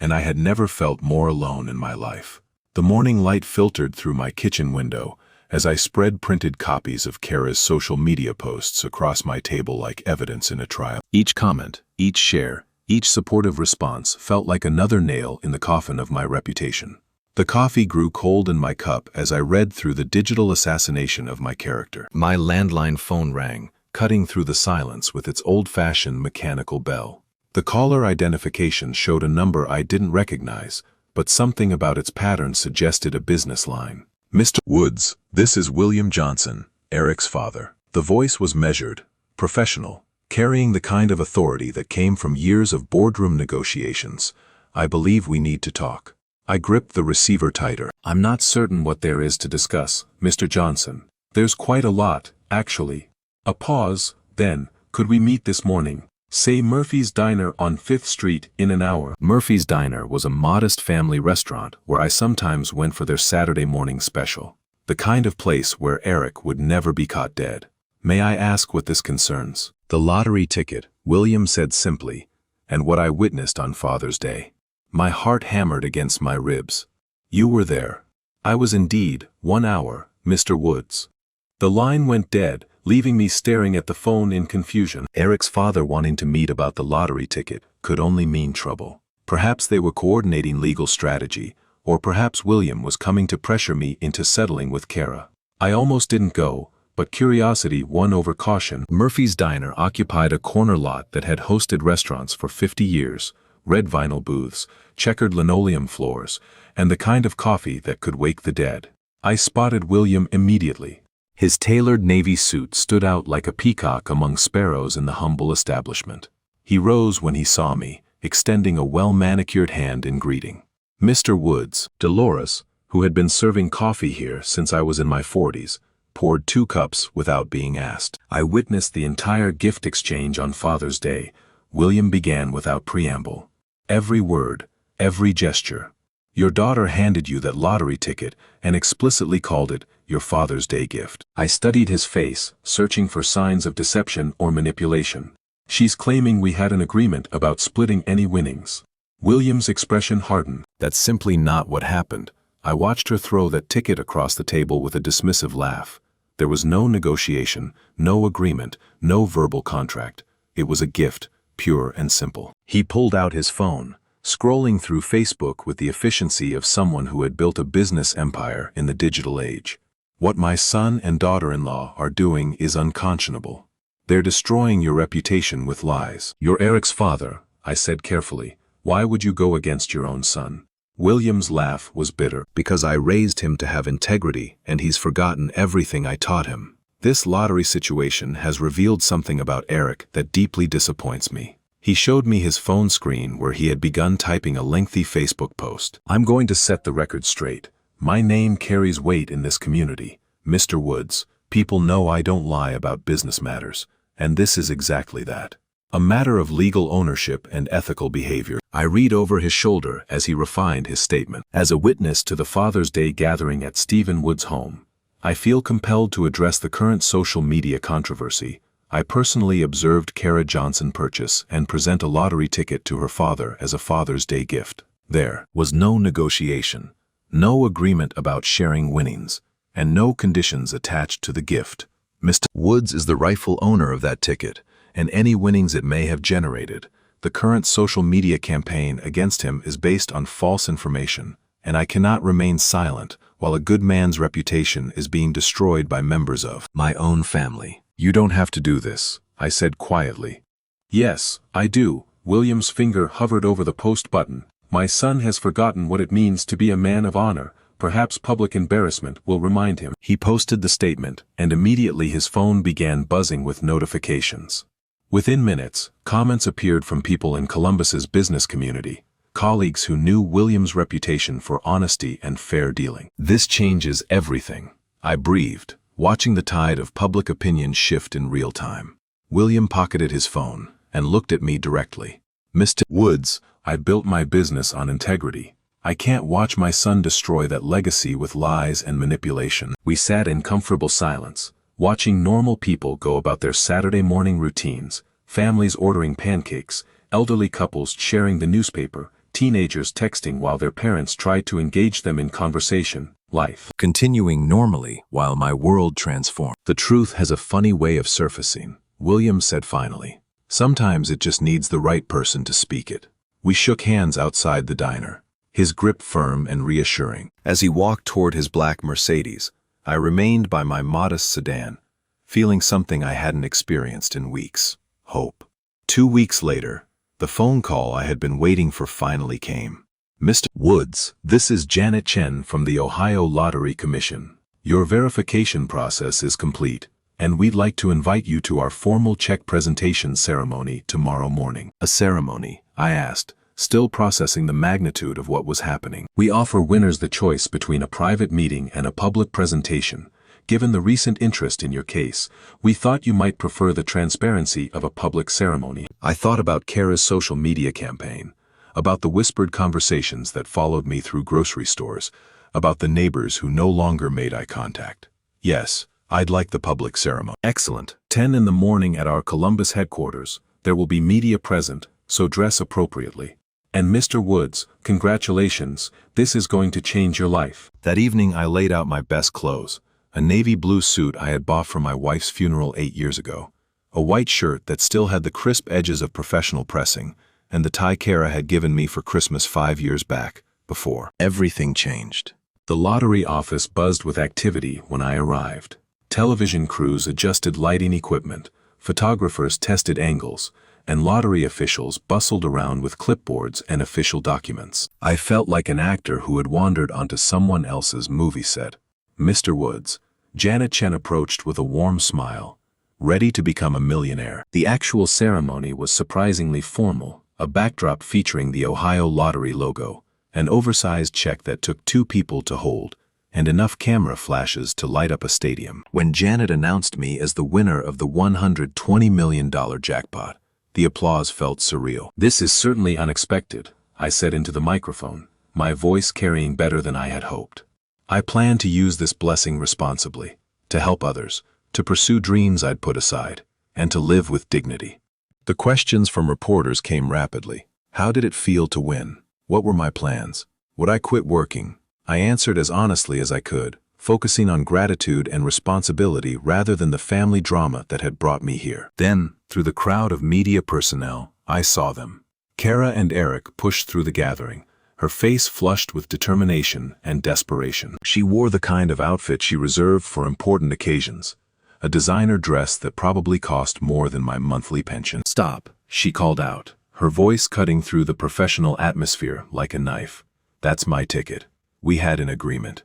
and I had never felt more alone in my life. The morning light filtered through my kitchen window, as I spread printed copies of Kara's social media posts across my table like evidence in a trial. Each comment, each share, each supportive response felt like another nail in the coffin of my reputation. The coffee grew cold in my cup as I read through the digital assassination of my character. My landline phone rang, cutting through the silence with its old-fashioned mechanical bell. The caller identification showed a number I didn't recognize, but something about its pattern suggested a business line. Mr. Woods, this is William Johnson, Eric's father. The voice was measured, professional, carrying the kind of authority that came from years of boardroom negotiations. I believe we need to talk. I gripped the receiver tighter. I'm not certain what there is to discuss, Mr. Johnson. There's quite a lot, actually. A pause, then, could we meet this morning? Say Murphy's Diner on 5th Street in an hour. Murphy's Diner was a modest family restaurant where I sometimes went for their Saturday morning special. The kind of place where Eric would never be caught dead. May I ask what this concerns? The lottery ticket, William said simply, and what I witnessed on Father's Day. My heart hammered against my ribs. You were there. I was indeed, 1 hour, Mr. Woods. The line went dead, leaving me staring at the phone in confusion. Eric's father wanting to meet about the lottery ticket could only mean trouble. Perhaps they were coordinating legal strategy, or perhaps William was coming to pressure me into settling with Kara. I almost didn't go, but curiosity won over caution. Murphy's Diner occupied a corner lot that had hosted restaurants for 50 years, red vinyl booths, checkered linoleum floors, and the kind of coffee that could wake the dead. I spotted William immediately. His tailored navy suit stood out like a peacock among sparrows in the humble establishment. He rose when he saw me, extending a well-manicured hand in greeting. Mr. Woods, Dolores, who had been serving coffee here since I was in my 40s, poured 2 cups without being asked. I witnessed the entire gift exchange on Father's Day. William began without preamble. Every word, every gesture. Your daughter handed you that lottery ticket and explicitly called it your Father's Day gift. I studied his face, searching for signs of deception or manipulation. She's claiming we had an agreement about splitting any winnings. William's expression hardened. That's simply not what happened. I watched her throw that ticket across the table with a dismissive laugh. There was no negotiation, no agreement, no verbal contract. It was a gift, pure and simple. He pulled out his phone, scrolling through Facebook with the efficiency of someone who had built a business empire in the digital age. What my son and daughter-in-law are doing is unconscionable. They're destroying your reputation with lies. You're Eric's father, I said carefully. Why would you go against your own son? William's laugh was bitter. Because I raised him to have integrity, and he's forgotten everything I taught him. This lottery situation has revealed something about Eric that deeply disappoints me. He showed me his phone screen where he had begun typing a lengthy Facebook post. I'm going to set the record straight. My name carries weight in this community. Mr. Woods, people know I don't lie about business matters, and this is exactly that. A matter of legal ownership and ethical behavior. I read over his shoulder as he refined his statement. As a witness to the Father's Day gathering at Stephen Wood's home, I feel compelled to address the current social media controversy. I personally observed Kara Johnson purchase and present a lottery ticket to her father as a Father's Day gift. There was no negotiation, no agreement about sharing winnings, and no conditions attached to the gift. Mr. Woods is the rightful owner of that ticket, and any winnings it may have generated. The current social media campaign against him is based on false information, and I cannot remain silent while a good man's reputation is being destroyed by members of my own family. You don't have to do this, I said quietly. Yes, I do. William's finger hovered over the post button. My son has forgotten what it means to be a man of honor. Perhaps public embarrassment will remind him. He posted the statement, and immediately his phone began buzzing with notifications. Within minutes, comments appeared from people in Columbus's business community, colleagues who knew William's reputation for honesty and fair dealing. This changes everything, I breathed, watching the tide of public opinion shift in real time. William pocketed his phone and looked at me directly. Mr. Woods, I built my business on integrity. I can't watch my son destroy that legacy with lies and manipulation. We sat in comfortable silence, watching normal people go about their Saturday morning routines, families ordering pancakes, elderly couples sharing the newspaper, teenagers texting while their parents tried to engage them in conversation. Life continuing normally while my world transformed. The truth has a funny way of surfacing, William said finally. Sometimes it just needs the right person to speak it. We shook hands outside the diner, his grip firm and reassuring. As he walked toward his black Mercedes, I remained by my modest sedan, feeling something I hadn't experienced in weeks: hope. 2 weeks later, the phone call I had been waiting for finally came. Mr. Woods, this is Janet Chen from the Ohio Lottery Commission. Your verification process is complete, and we'd like to invite you to our formal check presentation ceremony tomorrow morning. A ceremony? I asked, still processing the magnitude of what was happening. We offer winners the choice between a private meeting and a public presentation. Given the recent interest in your case, we thought you might prefer the transparency of a public ceremony. I thought about Kara's social media campaign, about the whispered conversations that followed me through grocery stores, about the neighbors who no longer made eye contact. Yes, I'd like the public ceremony. Excellent. 10 in the morning at our Columbus headquarters. There will be media present, so dress appropriately. And Mr. Woods, congratulations, this is going to change your life. That evening I laid out my best clothes, a navy blue suit I had bought for my wife's funeral 8 years ago, a white shirt that still had the crisp edges of professional pressing, and the tie Kara had given me for Christmas 5 years back, before everything changed. The lottery office buzzed with activity when I arrived. Television crews adjusted lighting equipment, photographers tested angles, and lottery officials bustled around with clipboards and official documents. I felt like an actor who had wandered onto someone else's movie set. Mr. Woods, Janet Chen approached with a warm smile, ready to become a millionaire. The actual ceremony was surprisingly formal, a backdrop featuring the Ohio Lottery logo, an oversized check that took 2 people to hold, and enough camera flashes to light up a stadium. When Janet announced me as the winner of the $120 million jackpot, the applause felt surreal. This is certainly unexpected, I said into the microphone, my voice carrying better than I had hoped. I plan to use this blessing responsibly, to help others, to pursue dreams I'd put aside, and to live with dignity. The questions from reporters came rapidly. How did it feel to win? What were my plans? Would I quit working? I answered as honestly as I could, focusing on gratitude and responsibility rather than the family drama that had brought me here. Then, through the crowd of media personnel, I saw them. Kara and Eric pushed through the gathering, her face flushed with determination and desperation. She wore the kind of outfit she reserved for important occasions, a designer dress that probably cost more than my monthly pension. Stop, she called out, her voice cutting through the professional atmosphere like a knife. That's my ticket. We had an agreement.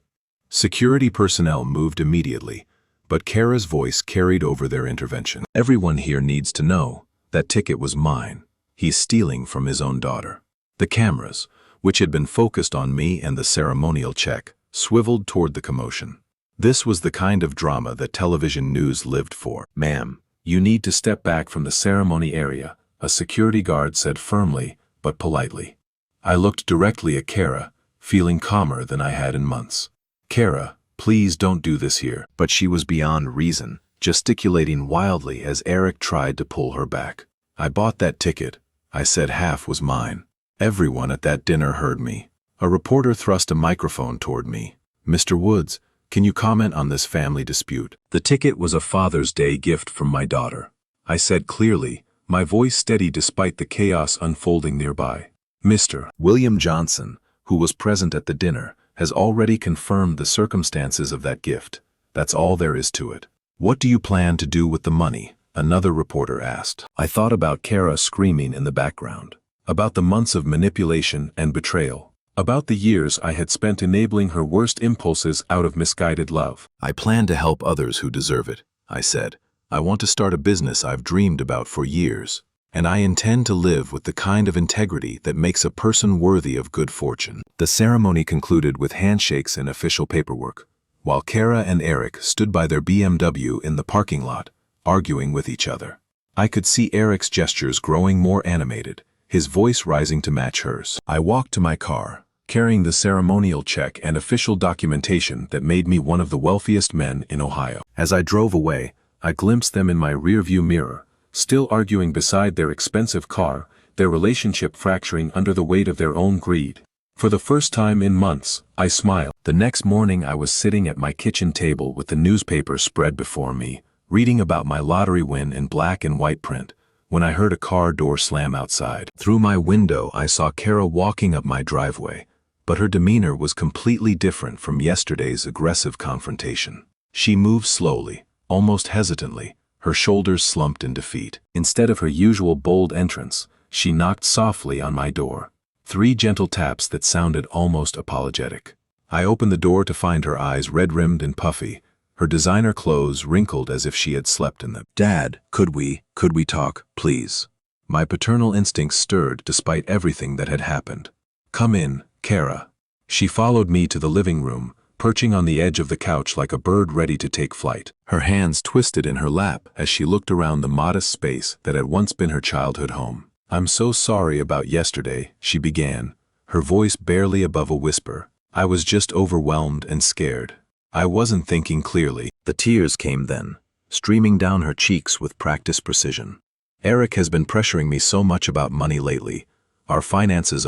Security personnel moved immediately, but Kara's voice carried over their intervention. Everyone here needs to know that ticket was mine. He's stealing from his own daughter. The cameras, which had been focused on me and the ceremonial check, swiveled toward the commotion. This was the kind of drama that television news lived for. "Ma'am, you need to step back from the ceremony area," a security guard said firmly, but politely. I looked directly at Kara, feeling calmer than I had in months. "Kara, please don't do this here." But she was beyond reason, gesticulating wildly as Eric tried to pull her back. "I bought that ticket," I said. "Half was mine." Everyone at that dinner heard me. A reporter thrust a microphone toward me. "Mr. Woods, can you comment on this family dispute?" "The ticket was a Father's Day gift from my daughter," I said clearly, my voice steady despite the chaos unfolding nearby. "Mr. William Johnson, who was present at the dinner, has already confirmed the circumstances of that gift. That's all there is to it." "What do you plan to do with the money?" another reporter asked. I thought about Kara screaming in the background, about the months of manipulation and betrayal, about the years I had spent enabling her worst impulses out of misguided love. "I plan to help others who deserve it," I said. "I want to start a business I've dreamed about for years, and I intend to live with the kind of integrity that makes a person worthy of good fortune." The ceremony concluded with handshakes and official paperwork, while Kara and Eric stood by their BMW in the parking lot, arguing with each other. I could see Eric's gestures growing more animated, his voice rising to match hers. I walked to my car, carrying the ceremonial check and official documentation that made me one of the wealthiest men in Ohio. As I drove away, I glimpsed them in my rearview mirror, still arguing beside their expensive car, their relationship fracturing under the weight of their own greed. For the first time in months, I smiled. The next morning I was sitting at my kitchen table with the newspaper spread before me, reading about my lottery win in black and white print, when I heard a car door slam outside. Through my window I saw Kara walking up my driveway, but her demeanor was completely different from yesterday's aggressive confrontation. She moved slowly, almost hesitantly, her shoulders slumped in defeat. Instead of her usual bold entrance, she knocked softly on my door. 3 gentle taps that sounded almost apologetic. I opened the door to find her eyes red-rimmed and puffy, her designer clothes wrinkled as if she had slept in them. "Dad, could we talk, please?" My paternal instincts stirred despite everything that had happened. "Come in, Kara." She followed me to the living room, perching on the edge of the couch like a bird ready to take flight. Her hands twisted in her lap as she looked around the modest space that had once been her childhood home. "I'm so sorry about yesterday," she began, her voice barely above a whisper. "I was just overwhelmed and scared. I wasn't thinking clearly." The tears came then, streaming down her cheeks with practiced precision. "Eric has been pressuring me so much about money lately. Our finances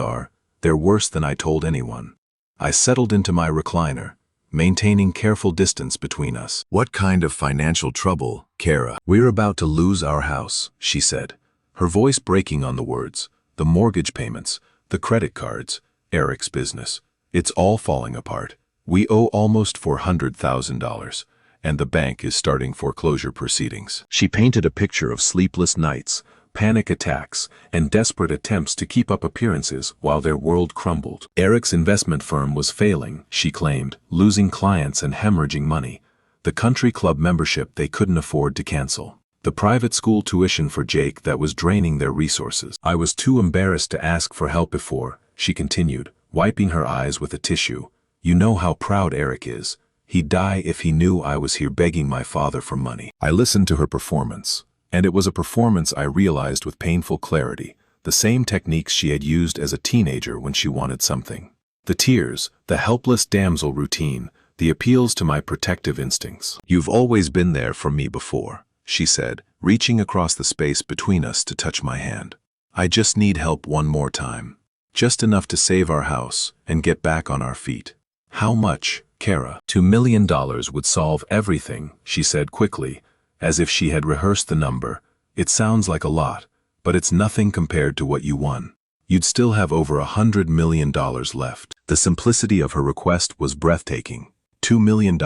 they're worse than I told anyone." I settled into my recliner, maintaining careful distance between us. "What kind of financial trouble, Kara?" "We're about to lose our house," she said, her voice breaking on the words. "The mortgage payments, the credit cards, Eric's business. It's all falling apart. We owe almost $400,000, and the bank is starting foreclosure proceedings." She painted a picture of sleepless nights, panic attacks, and desperate attempts to keep up appearances while their world crumbled. Eric's investment firm was failing, she claimed, losing clients and hemorrhaging money. The country club membership they couldn't afford to cancel. The private school tuition for Jake that was draining their resources. "I was too embarrassed to ask for help before," she continued, wiping her eyes with a tissue. "You know how proud Eric is. He'd die if he knew I was here begging my father for money." I listened to her performance, and it was a performance I realized with painful clarity, the same techniques she had used as a teenager when she wanted something. The tears, the helpless damsel routine, the appeals to my protective instincts. "You've always been there for me before," she said, reaching across the space between us to touch my hand. "I just need help one more time. Just enough to save our house and get back on our feet." "How much, Kara?" $2 million would solve everything," she said quickly, as if she had rehearsed the number. "It sounds like a lot, but it's nothing compared to what you won. You'd still have over $100 million left." The simplicity of her request was breathtaking. $2 million,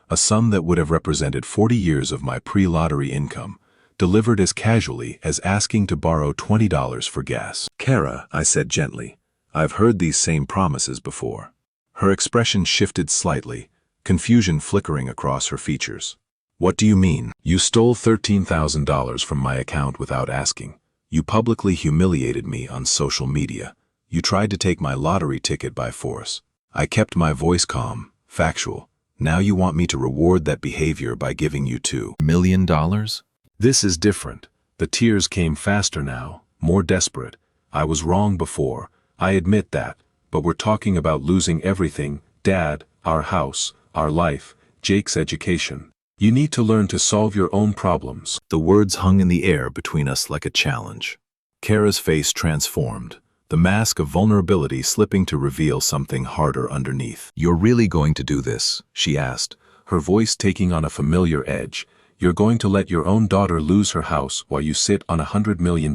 a sum that would have represented 40 years of my pre-lottery income, delivered as casually as asking to borrow $20 for gas. "Kara," I said gently, I've heard these same promises before. Her expression shifted slightly, confusion flickering across her features. What do you mean? You stole $13,000 from my account without asking. You publicly humiliated me on social media. You tried to take my lottery ticket by force. I kept my voice calm, factual. Now you want me to reward that behavior by giving you $2 million? This is different. The tears came faster now, more desperate. I was wrong before. I admit that. But we're talking about losing everything: Dad, our house, our life, Jake's education. You need to learn to solve your own problems. The words hung in the air between us like a challenge. Kara's face transformed, the mask of vulnerability slipping to reveal something harder underneath. You're really going to do this? She asked, her voice taking on a familiar edge. You're going to let your own daughter lose her house while you sit on $100 million.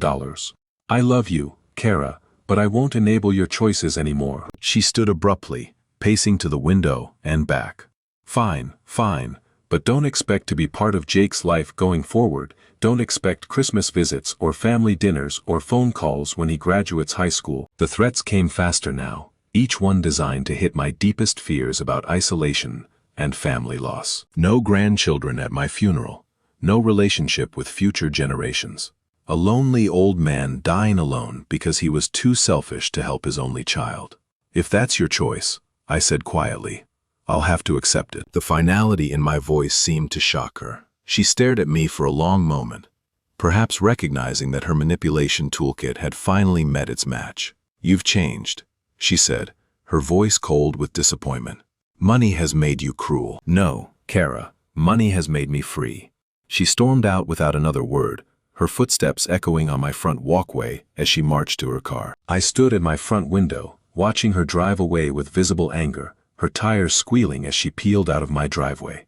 I love you, Kara, but I won't enable your choices anymore. She stood abruptly, pacing to the window and back. Fine, fine. But don't expect to be part of Jake's life going forward. Don't expect Christmas visits or family dinners or phone calls when he graduates high school. The threats came faster now, each one designed to hit my deepest fears about isolation and family loss. No grandchildren at my funeral. No relationship with future generations. A lonely old man dying alone because he was too selfish to help his only child. If that's your choice, I said quietly, I'll have to accept it. The finality in my voice seemed to shock her. She stared at me for a long moment, perhaps recognizing that her manipulation toolkit had finally met its match. You've changed, she said, her voice cold with disappointment. Money has made you cruel. No, Kara, money has made me free. She stormed out without another word, her footsteps echoing on my front walkway as she marched to her car. I stood at my front window, watching her drive away with visible anger, her tires squealing as she peeled out of my driveway.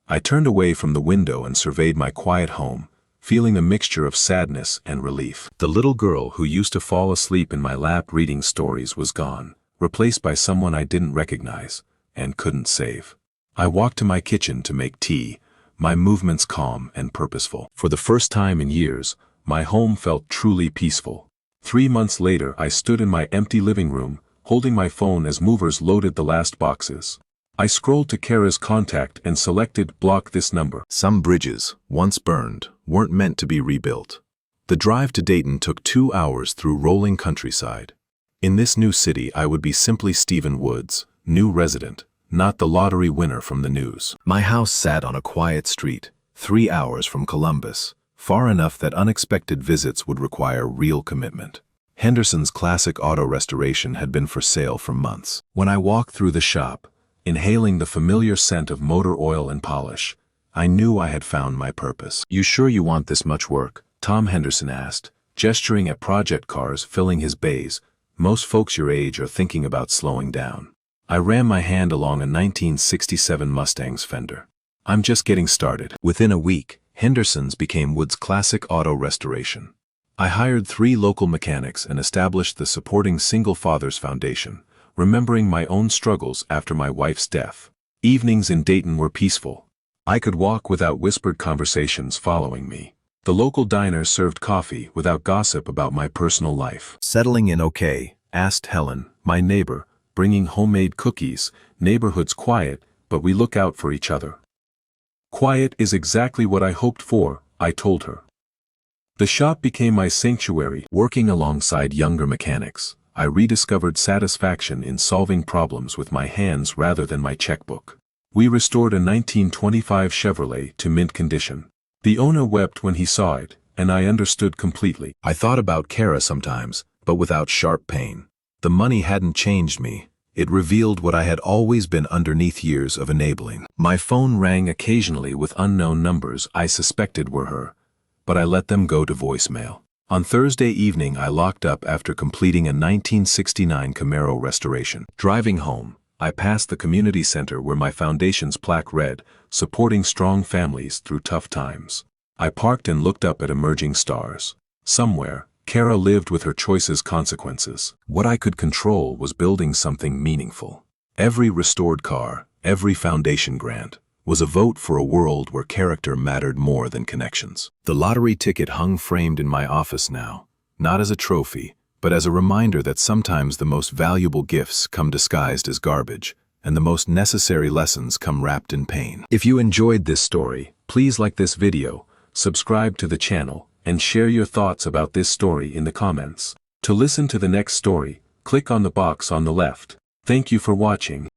I turned away from the window and surveyed my quiet home, feeling a mixture of sadness and relief. The little girl who used to fall asleep in my lap reading stories was gone, replaced by someone I didn't recognize and couldn't save. I walked to my kitchen to make tea, my movements calm and purposeful. For the first time in years, my home felt truly peaceful. 3 months later, I stood in my empty living room, holding my phone as movers loaded the last boxes. I scrolled to Kara's contact and selected block this number. Some bridges, once burned, weren't meant to be rebuilt. The drive to Dayton took 2 hours through rolling countryside. In this new city, I would be simply Stephen Woods, new resident, not the lottery winner from the news. My house sat on a quiet street, 3 hours from Columbus, far enough that unexpected visits would require real commitment. Henderson's classic auto restoration had been for sale for months. When I walked through the shop, inhaling the familiar scent of motor oil and polish, I knew I had found my purpose. You sure you want this much work? Tom Henderson asked, gesturing at project cars filling his bays. Most folks your age are thinking about slowing down. I ran my hand along a 1967 Mustang's fender. I'm just getting started. Within a week, Henderson's became Wood's classic auto restoration. I hired 3 local mechanics and established the supporting Single Fathers Foundation, remembering my own struggles after my wife's death. Evenings in Dayton were peaceful. I could walk without whispered conversations following me. The local diner served coffee without gossip about my personal life. Settling in okay? Asked Helen, my neighbor, bringing homemade cookies. Neighborhood's quiet, but we look out for each other. Quiet is exactly what I hoped for, I told her. The shop became my sanctuary. Working alongside younger mechanics, I rediscovered satisfaction in solving problems with my hands rather than my checkbook. We restored a 1925 Chevrolet to mint condition. The owner wept when he saw it, and I understood completely. I thought about Kara sometimes, but without sharp pain. The money hadn't changed me. It revealed what I had always been underneath years of enabling. My phone rang occasionally with unknown numbers I suspected were her, but I let them go to voicemail. On Thursday evening, I locked up after completing a 1969 Camaro restoration. Driving home, I passed the community center where my foundation's plaque read, "Supporting strong families through tough times." I parked and looked up at emerging stars. Somewhere, Kara lived with her choices' consequences. What I could control was building something meaningful. Every restored car, every foundation grant, was a vote for a world where character mattered more than connections. The lottery ticket hung framed in my office now, not as a trophy, but as a reminder that sometimes the most valuable gifts come disguised as garbage, and the most necessary lessons come wrapped in pain. If you enjoyed this story, please like this video, subscribe to the channel, and share your thoughts about this story in the comments. To listen to the next story, click on the box on the left. Thank you for watching.